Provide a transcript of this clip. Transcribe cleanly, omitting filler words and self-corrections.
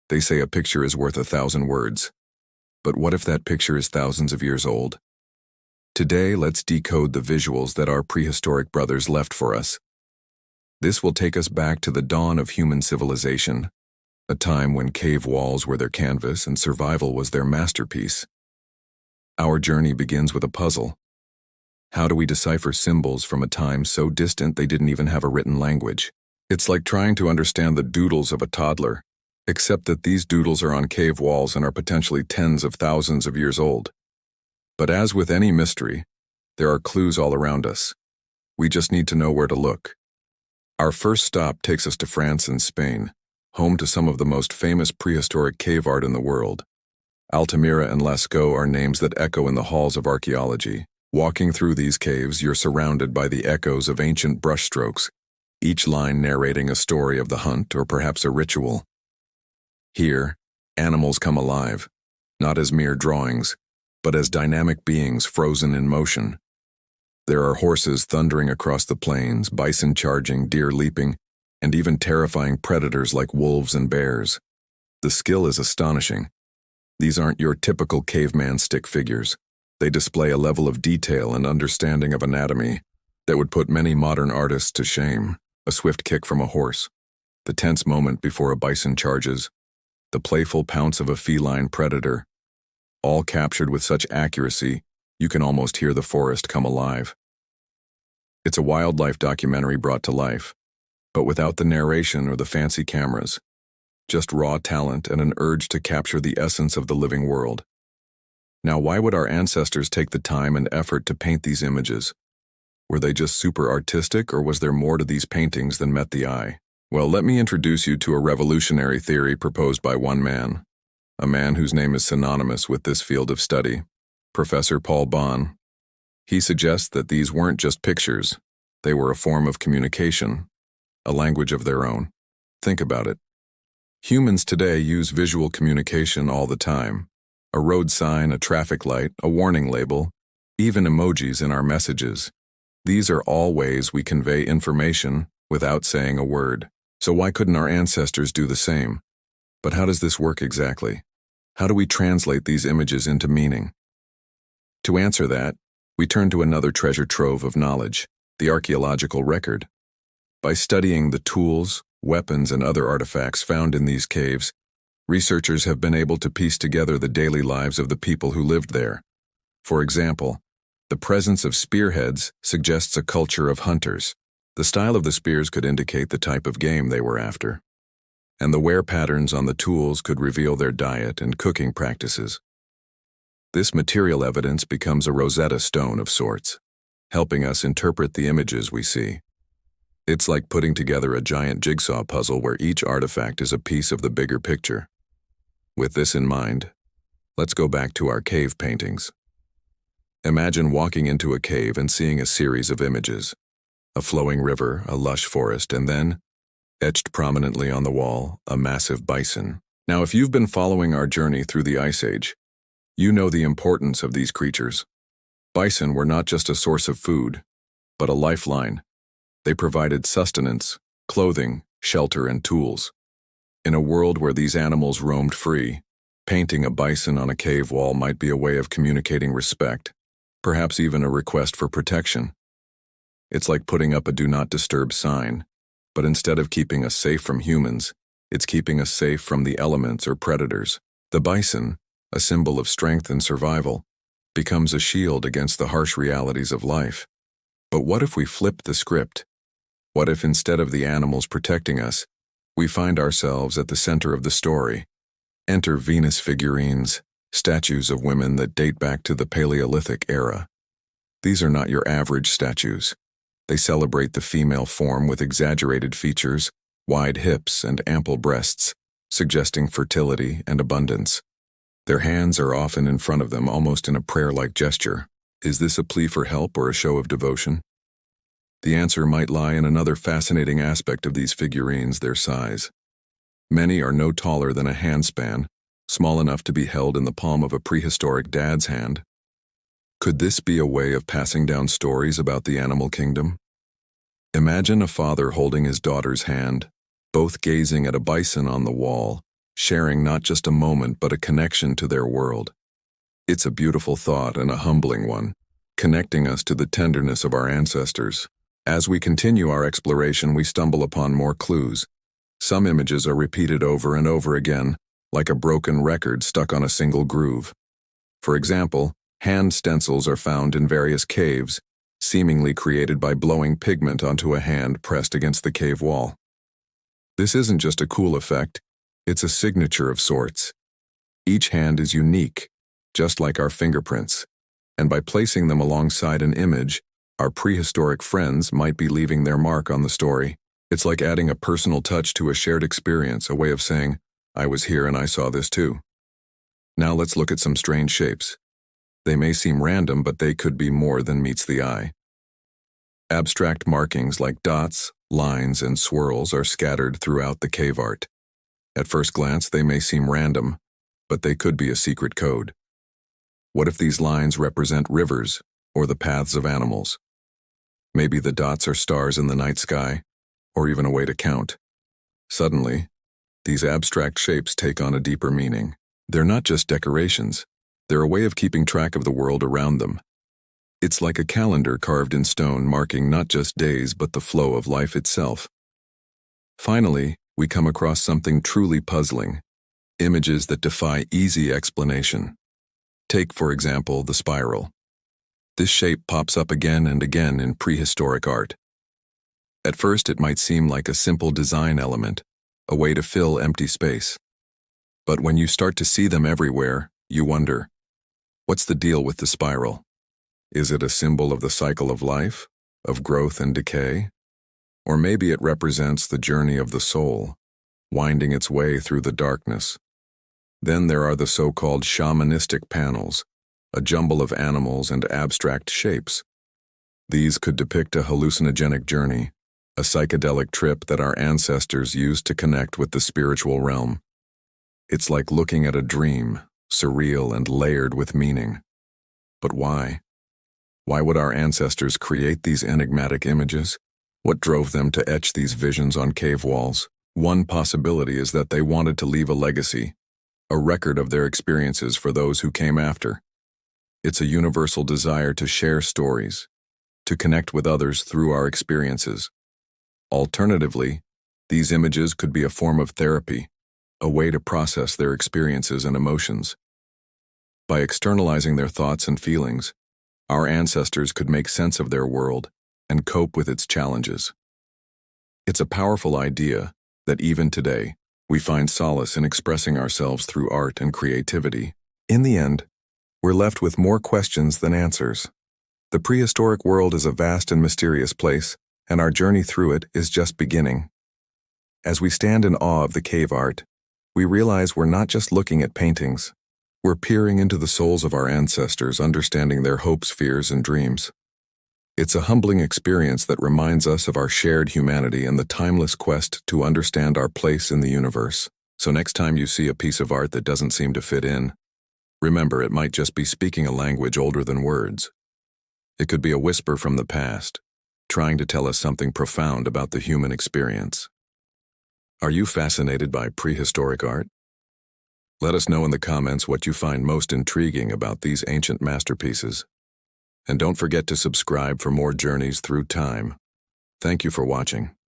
They say a picture is worth 1,000 words. But what if that picture is thousands of years old? Today, let's decode the visuals that our prehistoric brothers left for us. This will take us back to the dawn of human civilization, a time when cave walls were their canvas and survival was their masterpiece. Our journey begins with a puzzle. How do we decipher symbols from a time so distant they didn't even have a written language? It's like trying to understand the doodles of a toddler, except that these doodles are on cave walls and are potentially tens of thousands of years old. But as with any mystery, there are clues all around us. We just need to know where to look. Our first stop takes us to France and Spain, home to some of the most famous prehistoric cave art in the world. Altamira and Lascaux are names that echo in the halls of archaeology. Walking through these caves, you're surrounded by the echoes of ancient brushstrokes, each line narrating a story of the hunt or perhaps a ritual. Here, animals come alive, not as mere drawings, but as dynamic beings frozen in motion. There are horses thundering across the plains, bison charging, deer leaping, and even terrifying predators like wolves and bears. The skill is astonishing. These aren't your typical caveman stick figures. They display a level of detail and understanding of anatomy that would put many modern artists to shame. A swift kick from a horse, the tense moment before a bison charges, the playful pounce of a feline predator, all captured with such accuracy you can almost hear the forest come alive. It's a wildlife documentary brought to life, but without the narration or the fancy cameras, just raw talent and an urge to capture the essence of the living world. Now, why would our ancestors take the time and effort to paint these images? Were they just super artistic, or was there more to these paintings than met the eye? Well, let me introduce you to a revolutionary theory proposed by one man, a man whose name is synonymous with this field of study, Professor Paul Bon. He suggests that these weren't just pictures, they were a form of communication, a language of their own. Think about it. Humans today use visual communication all the time. A road sign, a traffic light, a warning label, even emojis in our messages. These are all ways we convey information without saying a word. So why couldn't our ancestors do the same? But how does this work exactly? How do we translate these images into meaning? To answer that, we turn to another treasure trove of knowledge, the archaeological record. By studying the tools, weapons, and other artifacts found in these caves, researchers have been able to piece together the daily lives of the people who lived there. For example, the presence of spearheads suggests a culture of hunters. The style of the spears could indicate the type of game they were after. And the wear patterns on the tools could reveal their diet and cooking practices. This material evidence becomes a Rosetta Stone of sorts, helping us interpret the images we see. It's like putting together a giant jigsaw puzzle where each artifact is a piece of the bigger picture. With this in mind, let's go back to our cave paintings. Imagine walking into a cave and seeing a series of images. A flowing river, a lush forest, and then, etched prominently on the wall, a massive bison. Now, if you've been following our journey through the Ice Age, you know the importance of these creatures. Bison were not just a source of food, but a lifeline. They provided sustenance, clothing, shelter, and tools. In a world where these animals roamed free, painting a bison on a cave wall might be a way of communicating respect, perhaps even a request for protection. It's like putting up a do not disturb sign, but instead of keeping us safe from humans, it's keeping us safe from the elements or predators. The bison, a symbol of strength and survival, becomes a shield against the harsh realities of life. But what if we flip the script? What if instead of the animals protecting us, we find ourselves at the center of the story? Enter Venus figurines, statues of women that date back to the Paleolithic era. These are not your average statues. They celebrate the female form with exaggerated features, wide hips, and ample breasts, suggesting fertility and abundance. Their hands are often in front of them, almost in a prayer-like gesture. Is this a plea for help or a show of devotion? The answer might lie in another fascinating aspect of these figurines, their size. Many are no taller than a handspan, small enough to be held in the palm of a prehistoric dad's hand. Could this be a way of passing down stories about the animal kingdom? Imagine a father holding his daughter's hand, both gazing at a bison on the wall, sharing not just a moment but a connection to their world. It's a beautiful thought and a humbling one, connecting us to the tenderness of our ancestors. As we continue our exploration, we stumble upon more clues. Some images are repeated over and over again, like a broken record stuck on a single groove. For example, hand stencils are found in various caves, seemingly created by blowing pigment onto a hand pressed against the cave wall. This isn't just a cool effect, it's a signature of sorts. Each hand is unique, just like our fingerprints, and by placing them alongside an image, our prehistoric friends might be leaving their mark on the story. It's like adding a personal touch to a shared experience, a way of saying, I was here and I saw this too. Now let's look at some strange shapes. They may seem random, but they could be more than meets the eye. Abstract markings like dots, lines, and swirls are scattered throughout the cave art. At first glance, they may seem random, but they could be a secret code. What if these lines represent rivers or the paths of animals? Maybe the dots are stars in the night sky, or even a way to count. Suddenly, these abstract shapes take on a deeper meaning. They're not just decorations, they're a way of keeping track of the world around them. It's like a calendar carved in stone, marking not just days but the flow of life itself. Finally, we come across something truly puzzling, images that defy easy explanation. Take, for example, the spiral. This shape pops up again and again in prehistoric art. At first, it might seem like a simple design element, a way to fill empty space. But when you start to see them everywhere, you wonder, what's the deal with the spiral? Is it a symbol of the cycle of life, of growth and decay? Or maybe it represents the journey of the soul, winding its way through the darkness. Then there are the so-called shamanistic panels, a jumble of animals and abstract shapes. These could depict a hallucinogenic journey, a psychedelic trip that our ancestors used to connect with the spiritual realm. It's like looking at a dream, surreal and layered with meaning. But why? Why would our ancestors create these enigmatic images? What drove them to etch these visions on cave walls? One possibility is that they wanted to leave a legacy, a record of their experiences for those who came after. It's a universal desire to share stories, to connect with others through our experiences. Alternatively, these images could be a form of therapy, a way to process their experiences and emotions. By externalizing their thoughts and feelings, our ancestors could make sense of their world and cope with its challenges. It's a powerful idea that even today, we find solace in expressing ourselves through art and creativity. In the end, we're left with more questions than answers. The prehistoric world is a vast and mysterious place, and our journey through it is just beginning. As we stand in awe of the cave art, we realize we're not just looking at paintings. We're peering into the souls of our ancestors, understanding their hopes, fears, and dreams. It's a humbling experience that reminds us of our shared humanity and the timeless quest to understand our place in the universe. So next time you see a piece of art that doesn't seem to fit in, remember it might just be speaking a language older than words. It could be a whisper from the past, trying to tell us something profound about the human experience. Are you fascinated by prehistoric art? Let us know in the comments what you find most intriguing about these ancient masterpieces. And don't forget to subscribe for more journeys through time. Thank you for watching.